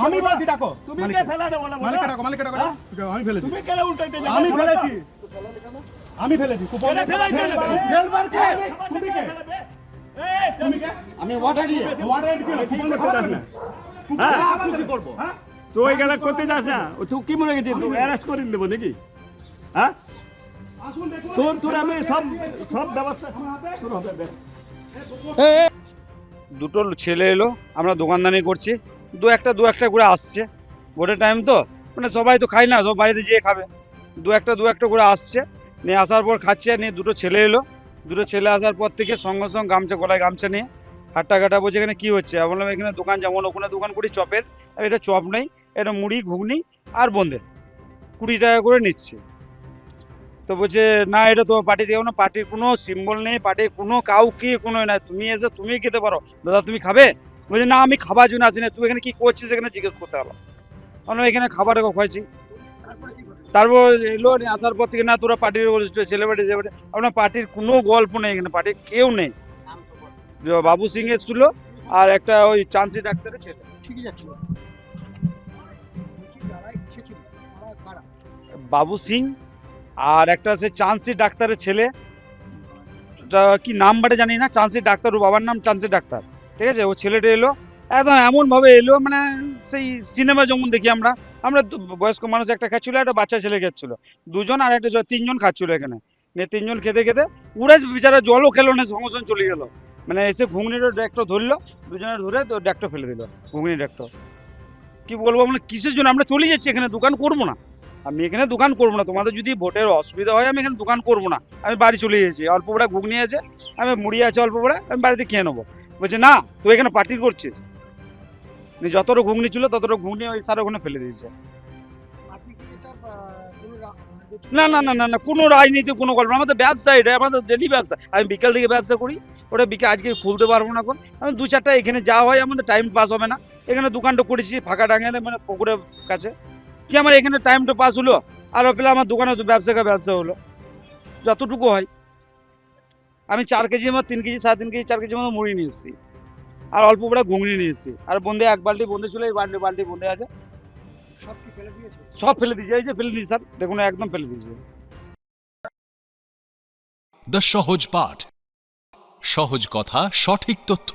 আমি বলছি ডাকো তুমি কে ফেলানো বলো মালিককে ডাকো আমি ফেলেছি তুমি কেন উল্টাইতে যাও আমি ফেলেছি কুপন ফেলবার কে তুমি কে তুমি কে আমি ওয়াটার দিয়ে ওয়ারেন্ট কি কুপন ফেলাস না হ্যাঁ খুশি করব হ্যাঁ তুই এগুলা করতে যাস না তুই কি মনে গেছিস তুই অ্যারেস্ট করে দেবো নাকি হ্যাঁ আসুন দেখুন শোন তোর আমি সব ব্যবস্থা শুরু হবে দুটো ছেলে এলো, আমরা দোকানদানি করছি, দু একটা করে আসছে, ভোটের টাইম তো মানে সবাই তো খাই না, সব বাড়িতে যেয়ে খাবে, দু একটা করে আসছে, নিয়ে আসার পর খাচ্ছে, নিয়ে দুটো ছেলে এলো, দুটো ছেলে আসার পর থেকে সঙ্গে সঙ্গে গামছা গলায় গামছা নিয়ে হাট্টা বলছে এখানে কী হচ্ছে। আমি বললাম এখানে দোকান যেমন ওখানে দোকান করি চপের, আর এটা চপ নেই, এটা মুড়ি ঘুগনি আর বোঁদে 20 টাকা করে নিচ্ছে। তো বলছে না এটা তো পার্টি দেও না, পার্টির কোনো সিম্বল নেই, পার্টির কোনো কাউকে কোনো নাই, তুমি এসে তুমি খেতে পারো, দাদা তুমি খাবে? বলছে না আমি খাবার জন্য আসি না, তুই এখানে কি করছিস এখানে জিজ্ঞেস করতে হলো। আমরা এখানে খাবার খাওয়াইছি, তারপর এলো, আসার পর থেকে না তোরা পার্টির ছেলে বাড়ি যে বাড়ি, আপনার পার্টির কোনো গল্প নেই এখানে, পার্টির কেউ নেই। বাবু সিং এসেছিল আর একটা ওই চান্সি ডাক্তারের ছেলে, বাবু সিং আর একটা সে চান্সি ডাক্তারের ছেলে, কি নাম বাটে জানি না, চান্সি ডাক্তার, ওর বাবার নাম চান্সি ডাক্তার, ঠিক আছে। ও ছেলেটা এলো একদম এমনভাবে এলো মানে সেই সিনেমা যেমন দেখি আমরা বয়স্ক মানুষ একটা খাচ্ছিল, একটা বাচ্চা ছেলে খাচ্ছিল, দুজন আর একটা তিনজন খাচ্ছিল এখানে, নিয়ে তিনজন খেতে উড়ে বিচারা জলও খেলো না, সঙ্গে সঙ্গে চলে গেলো, মানে এসে ঘুগনির ডেকটা ধরলো, দুজনে ধরে তো ডেকটা ফেলে দিল, ঘুগনির ডেকটা। কি বলবো মানে কিসের জন্য আমরা চলে যাচ্ছি, এখানে দোকান করবো না, আমি এখানে দোকান করবো না, তোমাদের যদি ভোটের অসুবিধা হয় আমি এখানে দোকান করবো না, আমি বাড়ি চলে যাচ্ছি, অল্প বড়া ঘুগনি আছে, আমি মুড়ি আছে অল্প বড়া, আমি বাড়িতে খেয়ে নেবো। বলছে না তুই এখানে পার্টি করছিস, যতটা ঘুগনি ছিল ততটা ঘুগনি ওই স্যার ওখানে ফেলে দিয়েছে। না না না না না কোনো রাজনীতি কোনো গল্প, আমাদের ব্যবসা, এটা আমাদের ডেলি ব্যবসা, আমি বিকেল থেকে ব্যবসা করি, ওটা বিকেল আজকে খুলতে পারবো না, এখন আমি 2-4টা এখানে যাওয়া হয়, আমাদের টাইম পাস হবে না, এখানে দোকানটা করেছি ফাঁকা ডাঙালে মানে পুকুরের কাছে, কি আমার এখানে টাইমটা পাস হলো, আর পেলে আমার দোকানে ব্যবসা হলো, যতটুকু হয়। আমি 4 কেজি আমার 3 কেজি 3.5 কেজি 4 কেজি মতো মুড়ি নিয়ে এসেছি, আর অল্প বড় ঘুগনি নিয়ে এসেছি, আর বন্ধে 1 বালতি বন্ধে ছিল, এই বালতি বন্ধে আছে, সব ফেলে দিয়েছে, এই যে ফেলে দিয়েছি স্যার দেখুন একদম ফেলে দিয়েছে। দ্য সহজ পাঠ, সহজ কথা সঠিক তথ্য।